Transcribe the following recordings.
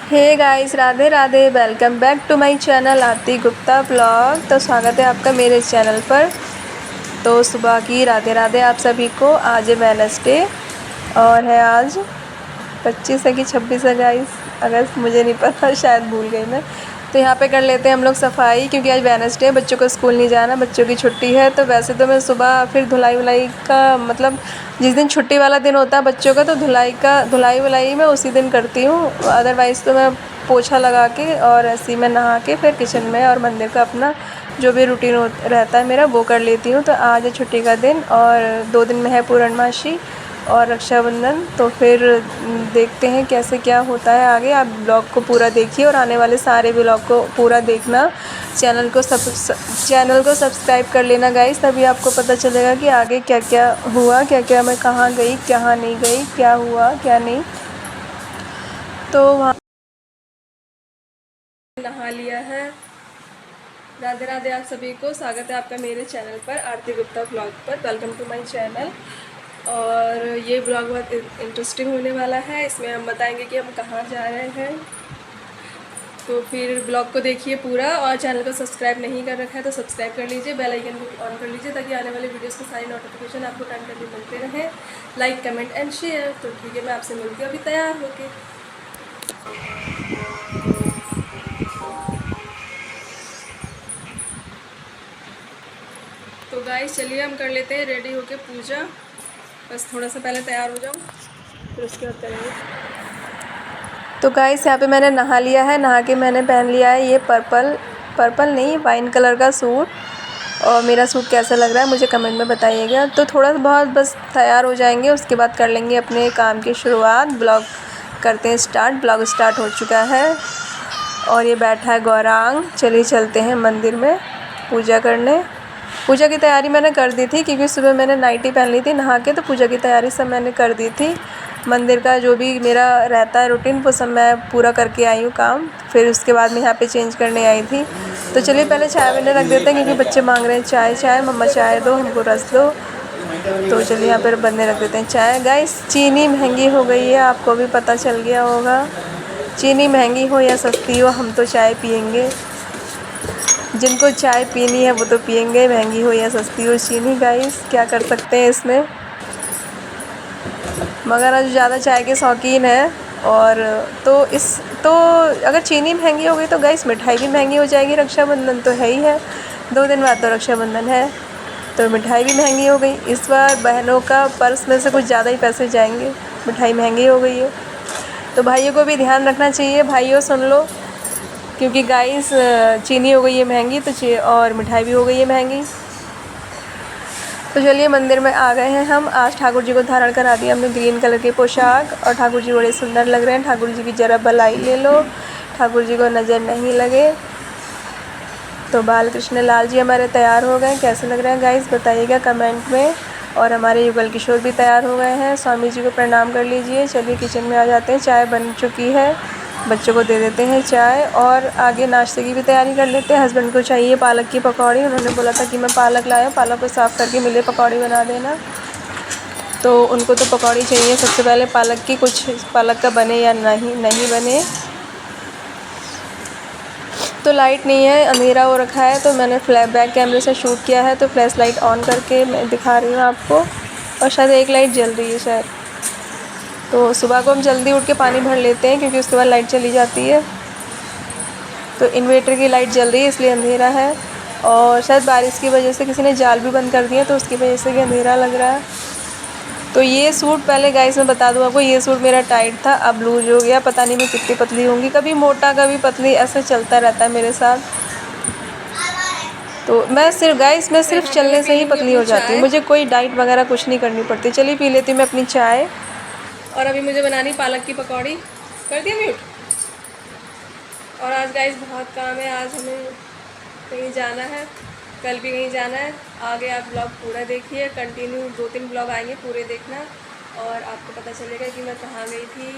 Hey guys, Radhe Radhe. Welcome back to my channel Aarti Gupta vlog. तो स्वागत है आपका मेरे चैनल पर। तो सुबह की राधे राधे आप सभी को। आज है वेडनेसडे और है आज 25 है कि 26 है गाइस, अगस्त, मुझे नहीं पता, शायद भूल गई मैं। तो यहाँ पे कर लेते हैं हम लोग सफाई, क्योंकि आज वेडनेसडे है, बच्चों को स्कूल नहीं जाना, बच्चों की छुट्टी है। तो वैसे तो मैं सुबह फिर धुलाई वुलाई का मतलब जिस दिन छुट्टी वाला दिन होता है बच्चों का, तो धुलाई वुलाई मैं उसी दिन करती हूँ। अदरवाइज़ तो मैं पोछा लगा के और ऐसे ही मैं नहा के फिर किचन में और मंदिर का अपना जो भी रूटीन रहता है मेरा वो कर लेती हूँ। तो आज है छुट्टी का दिन और 2 दिन में है पूर्णमासी और रक्षाबंधन। तो फिर देखते हैं कैसे क्या होता है आगे। आप ब्लॉग को पूरा देखिए और आने वाले सारे ब्लॉग को पूरा देखना। चैनल को सब्सक्राइब कर लेना गाइस, तभी आपको पता चलेगा कि आगे क्या क्या हुआ, क्या क्या मैं कहाँ गई, कहाँ नहीं गई, क्या हुआ क्या नहीं। तो वहाँ नहा लिया है। राधे राधे आप सभी को। स्वागत है आपका मेरे चैनल पर आरती गुप्ता ब्लॉग पर। Welcome to my channel. और ये ब्लॉग बहुत इंटरेस्टिंग होने वाला है। इसमें हम बताएंगे कि हम कहाँ जा रहे हैं। तो फिर ब्लॉग को देखिए पूरा, और चैनल को सब्सक्राइब नहीं कर रखा है तो सब्सक्राइब कर लीजिए, बेल आइकन को ऑन कर लीजिए, ताकि आने वाले वीडियोस के सारी नोटिफिकेशन आपको टाइम टाइम पे मिलते रहें। Like comment and share. तो ठीक है, मैं आपसे मिलती हूँ अभी तैयार होके। तो गाइस चलिए हम कर लेते हैं रेडी होके पूजा। बस थोड़ा सा पहले तैयार हो जाऊँ, फिर उसके बाद करेंगे। तो गाइस यहाँ पे मैंने नहा लिया है। नहा के मैंने पहन लिया है ये पर्पल नहीं, वाइन कलर का सूट। और मेरा सूट कैसा लग रहा है मुझे कमेंट में बताइएगा। तो थोड़ा बहुत बस तैयार हो जाएंगे, उसके बाद कर लेंगे अपने काम की शुरुआत। ब्लॉग करते हैं स्टार्ट। ब्लॉग स्टार्ट हो चुका है और ये बैठा है गौरांग। चलिए चलते हैं मंदिर में पूजा करने। पूजा की तैयारी मैंने कर दी थी, क्योंकि सुबह मैंने नाइटी पहन ली थी नहा के। तो पूजा की तैयारी सब मैंने कर दी थी। मंदिर का जो भी मेरा रहता है रूटीन वो सब मैं पूरा करके आई हूँ काम। फिर उसके बाद मैं यहाँ पे चेंज करने आई थी। तो चलिए पहले चाय बनने रख देते हैं, क्योंकि बच्चे मांग रहे हैं चाय चाय, मम्मा चाय दो, हमको रस दो। तो चलिए यहाँ पर बनने रख देते हैं चाय। गाइस चीनी महंगी हो गई है, आपको भी पता चल गया होगा। चीनी महंगी हो या सस्ती हो, हम तो चाय पियेंगे। जिनको चाय पीनी है वो तो पियेंगे, महंगी हो या सस्ती हो चीनी। गाइस क्या कर सकते हैं इसमें। मगर आज ज़्यादा चाय के शौकीन है। और तो अगर चीनी महंगी हो गई तो गाइस मिठाई भी महंगी हो जाएगी। रक्षाबंधन तो है ही है, 2 दिन बाद तो रक्षाबंधन है, तो मिठाई भी महंगी हो गई। इस बार बहनों का पर्स में से कुछ ज़्यादा ही पैसे जाएंगे, मिठाई महंगी हो गई है। तो भाइयों को भी ध्यान रखना चाहिए। भाइयों सुन लो, क्योंकि गाइस चीनी हो गई है महंगी तो और मिठाई भी हो गई है महंगी। तो चलिए मंदिर में आ गए हैं हम। आज ठाकुर जी को धारण करा दिया हमने ग्रीन कलर की पोशाक, और ठाकुर जी बड़े सुंदर लग रहे हैं। ठाकुर जी की जरा भलाई ले लो, ठाकुर जी को नज़र नहीं लगे। तो बाल कृष्ण लाल जी हमारे तैयार हो गए। कैसे लग रहे हैं गाइस बताइएगा कमेंट में। और हमारे युगल किशोर भी तैयार हो गए हैं। स्वामी जी को प्रणाम कर लीजिए। चलिए किचन में आ जाते हैं। चाय बन चुकी है, बच्चों को दे देते हैं चाय, और आगे नाश्ते की भी तैयारी कर लेते हैं। हस्बैंड को चाहिए पालक की पकौड़ी। उन्होंने बोला था कि मैं पालक लाया, पालक को साफ़ करके मिले पकौड़ी बना देना। तो उनको तो पकौड़ी चाहिए सबसे पहले पालक की, कुछ पालक का बने या नहीं बने। तो लाइट नहीं है, अंधेरा हो रखा है, तो मैंने बैक कैमरे से शूट किया है। तो फ्लैश लाइट ऑन करके मैं दिखा रही हूँ आपको, और शायद एक लाइट जल रही है शायद। तो सुबह को हम जल्दी उठ के पानी भर लेते हैं, क्योंकि उसके बाद लाइट चली जाती है। तो इन्वेटर की लाइट जल रही है इसलिए अंधेरा है। और शायद बारिश की वजह से किसी ने जाल भी बंद कर दिया, तो उसकी वजह से भी अंधेरा लग रहा है। तो ये सूट पहले गाइस मैं बता दूँ आपको, ये सूट मेरा टाइट था, अब लूज हो गया। पता नहीं मैं कितनी पतली होंगी, कभी मोटा कभी पतली, ऐसे चलता रहता है मेरे साथ। तो मैं सिर्फ चलने से ही पतली हो जाती हूँ, मुझे कोई डाइट वगैरह कुछ नहीं करनी पड़ती। चलिए पी लेती हूँ मैं अपनी चाय। और अभी मुझे बनानी पालक की पकौड़ी। कर दिया म्यूट। और आज गाइस बहुत काम है, आज हमें कहीं जाना है, कल भी कहीं जाना है। आगे आप ब्लॉग पूरा देखिए, कंटिन्यू 2-3 ब्लॉग आएंगे, पूरे देखना और आपको पता चलेगा कि मैं कहाँ गई थी।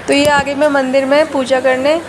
तो ये आगे मैं मंदिर में पूजा करने,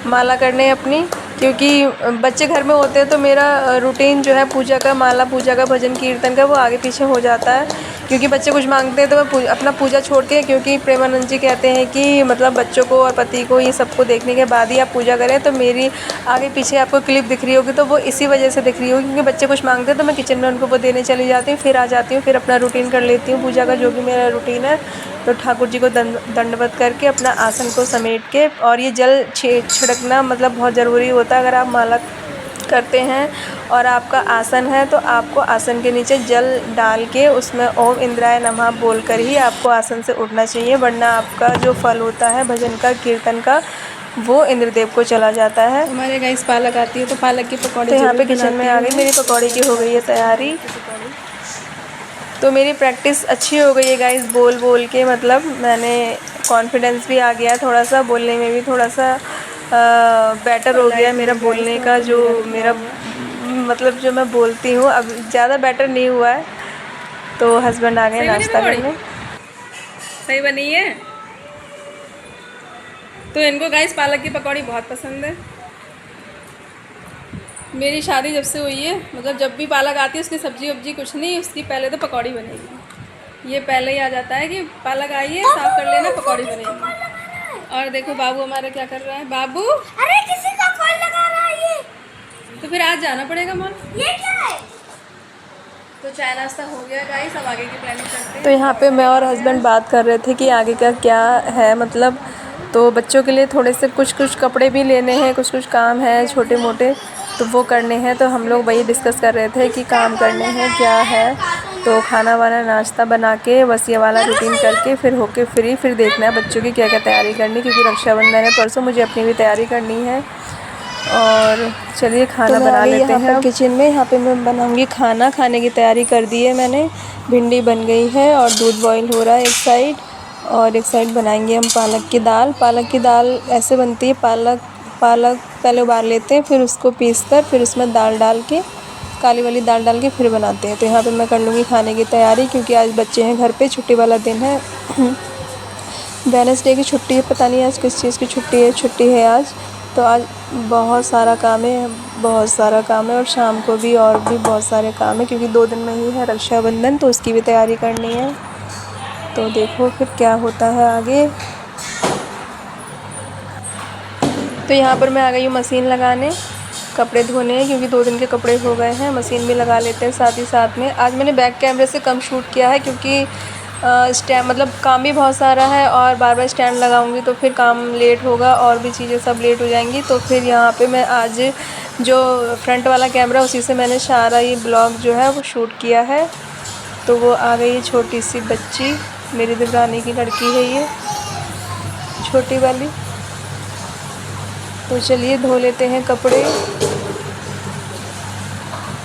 माला करने अपनी, क्योंकि बच्चे घर में होते हैं तो मेरा रूटीन जो है पूजा का, माला पूजा का, भजन कीर्तन का, वो आगे पीछे हो जाता है। क्योंकि बच्चे कुछ मांगते हैं तो मैं अपना पूजा छोड़ के, क्योंकि प्रेमानंद जी कहते हैं कि मतलब बच्चों को और पति को ये सबको देखने के बाद ही आप पूजा करें। तो मेरी आगे पीछे आपको क्लिप दिख रही होगी तो वो इसी वजह से दिख रही होगी, क्योंकि बच्चे कुछ मांगते हैं तो मैं किचन में उनको वो देने चली जाती हूँ, फिर आ जाती हूँ, फिर अपना रूटीन कर लेती हूँ पूजा का, जो भी मेरा रूटीन है। तो ठाकुर जी को दंडवत करके अपना आसन को समेट के, और ये जल छिड़कना मतलब बहुत ज़रूरी होता है। अगर आप माला करते हैं और आपका आसन है तो आपको आसन के नीचे जल डाल के उसमें ओम इंद्राय नमः बोलकर ही आपको आसन से उठना चाहिए, वरना आपका जो फल होता है भजन का, कीर्तन का, वो इंद्रदेव को चला जाता है। हमारे गाइस पालक आती है तो पालक की पकौड़ी, तो यहाँ पे किचन में आ गई, मेरी पकौड़ी की हो गई है तैयारी। तो मेरी प्रैक्टिस अच्छी हो गई है गाइस, बोल बोल के, मतलब मैंने कॉन्फिडेंस भी आ गया थोड़ा सा, बोलने में भी थोड़ा सा बेटर हो गया मेरा बोलने का, जो मेरा मतलब जो मैं बोलती हूँ अब ज़्यादा बेटर नहीं हुआ है। तो हस्बैंड आ गए नाश्ता करने। सही बनी है। तो इनको गाइस पालक की पकौड़ी बहुत पसंद है। मेरी शादी जब से हुई है, मतलब जब भी पालक आती है उसकी सब्जी वब्जी कुछ नहीं, उसकी पहले तो पकौड़ी बनेगी। ये पहले ही आ जाता है कि पालक आई है, साफ कर लेना, पकौड़ी बनेगी। और देखो बाबू हमारा क्या कर रहा है। बाबू, अरे किसी का कॉल लगा रहा है ये। तो फिर आज जाना पड़ेगा मन। ये क्या है? तो चाय नाश्ता हो गया गाइस, अब आगे की प्लानिंग करते हैं। तो यहाँ पे मैं और हस्बैंड बात कर रहे थे कि आगे का क्या है, मतलब तो बच्चों के लिए थोड़े से कुछ कपड़े भी लेने हैं, कुछ काम है छोटे मोटे, तो वो करने हैं। तो हम लोग वही डिस्कस कर रहे थे कि काम करने हैं क्या है। तो खाना वाना नाश्ता बना के बस ये वाला रूटीन करके फिर होके फ्री, फिर देखना है बच्चों की क्या क्या तैयारी करनी, क्योंकि रक्षाबंधन है परसों, मुझे अपनी भी तैयारी करनी है। और चलिए खाना बना लेते हैं किचन में। यहाँ पे मैं बनाऊंगी खाना, खाने की तैयारी कर दी है मैंने, भिंडी बन गई है और दूध बॉईल हो रहा है एक साइड, और एक साइड बनाएंगे हम पालक की दाल। पालक की दाल ऐसे बनती है, पालक पहले उबाल लेते हैं, फिर उसको पीसकर फिर उसमें दाल डाल के, काली वाली दाल डाल के फिर बनाते हैं। तो यहाँ पे मैं कर लूँगी खाने की तैयारी, क्योंकि आज बच्चे हैं घर पे, छुट्टी वाला दिन है। वेडनेसडे की छुट्टी है, पता नहीं आज किस चीज़ की छुट्टी है आज। तो आज बहुत सारा काम है, बहुत सारा काम है, और शाम को भी और भी बहुत सारे काम है, क्योंकि 2 दिन में ही है रक्षाबंधन, तो उसकी भी तैयारी करनी है। तो देखो फिर क्या होता है आगे। तो यहाँ पर मैं आ गई हूँ मशीन लगाने, कपड़े धोने हैं, क्योंकि 2 दिन के कपड़े हो गए हैं, मशीन भी लगा लेते हैं साथ ही साथ में। आज मैंने बैक कैमरे से कम शूट किया है, क्योंकि स्टैंड मतलब काम भी बहुत सारा है, और बार बार स्टैंड लगाऊंगी तो फिर काम लेट होगा, और भी चीज़ें सब लेट हो जाएंगी। तो फिर यहाँ पे मैं आज जो फ्रंट वाला कैमरा, उसी से मैंने सारा ये ब्लॉग जो है वो शूट किया है। तो वो आ गई छोटी सी बच्ची, मेरी देवरानी की लड़की है ये छोटी वाली। तो चलिए धो लेते हैं कपड़े।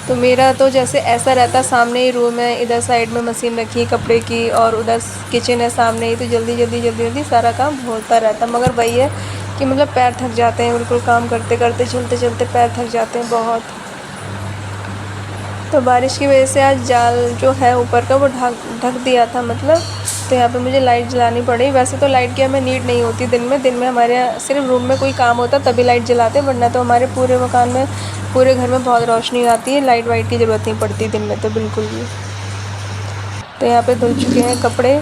तो मेरा तो जैसे ऐसा रहता, सामने ही रूम है, इधर साइड में मशीन रखी है कपड़े की, और उधर किचन है सामने ही, तो जल्दी सारा काम होता रहता। मगर वही है कि मतलब पैर थक जाते हैं, बिल्कुल काम करते करते, चलते पैर थक जाते हैं बहुत। तो बारिश की वजह से आज जाल जो है ऊपर का वो ढक दिया था मतलब, तो यहाँ पे मुझे लाइट जलानी पड़ी। वैसे तो लाइट की हमें नीड नहीं होती दिन में हमारे यहाँ सिर्फ रूम में कोई काम होता तभी लाइट जलाते हैं, वरना तो हमारे पूरे मकान में, पूरे घर में बहुत रोशनी आती है, लाइट वाइट की ज़रूरत नहीं पड़ती दिन में तो बिल्कुल भी। तो यहाँ पे धुल चुके हैं कपड़े।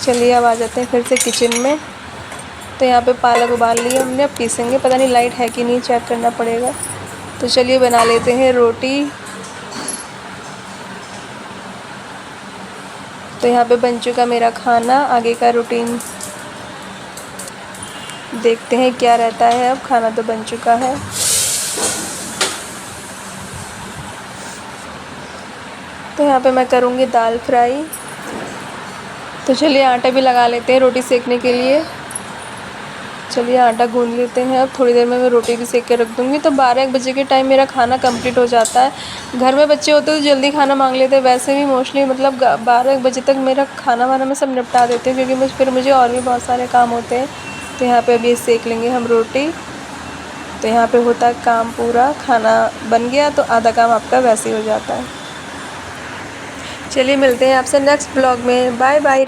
चलिए अब आ जाते हैं फिर से किचन में। तो यहाँ पे पालक उबाल ली हमने, अब पीसेंगे, पता नहीं लाइट है कि नहीं, चेक करना पड़ेगा। तो चलिए बना लेते हैं रोटी। तो यहाँ पे बन चुका मेरा खाना, आगे का रूटीन देखते हैं क्या रहता है। अब खाना तो बन चुका है। तो यहाँ पे मैं करूँगी दाल फ्राई। तो चलिए आटा भी लगा लेते हैं रोटी सेकने के लिए। चलिए आटा गूंद लेते हैं। अब थोड़ी देर में मैं रोटी भी सेक के रख दूँगी। तो 12-1 बजे के टाइम मेरा खाना कंप्लीट हो जाता है। घर में बच्चे होते तो जल्दी खाना मांग लेते हैं, वैसे भी मोस्टली मतलब 12-1 बजे तक मेरा खाना वाना मैं सब निपटा देती हूँ, क्योंकि फिर मुझे और भी बहुत सारे काम होते हैं। तो यहाँ पे अभी सेक लेंगे हम रोटी। तो यहाँ पे होता है काम पूरा, खाना बन गया तो आधा काम आपका वैसे ही हो जाता है। चलिए मिलते हैं आपसे नेक्स्ट ब्लॉग में। Bye bye.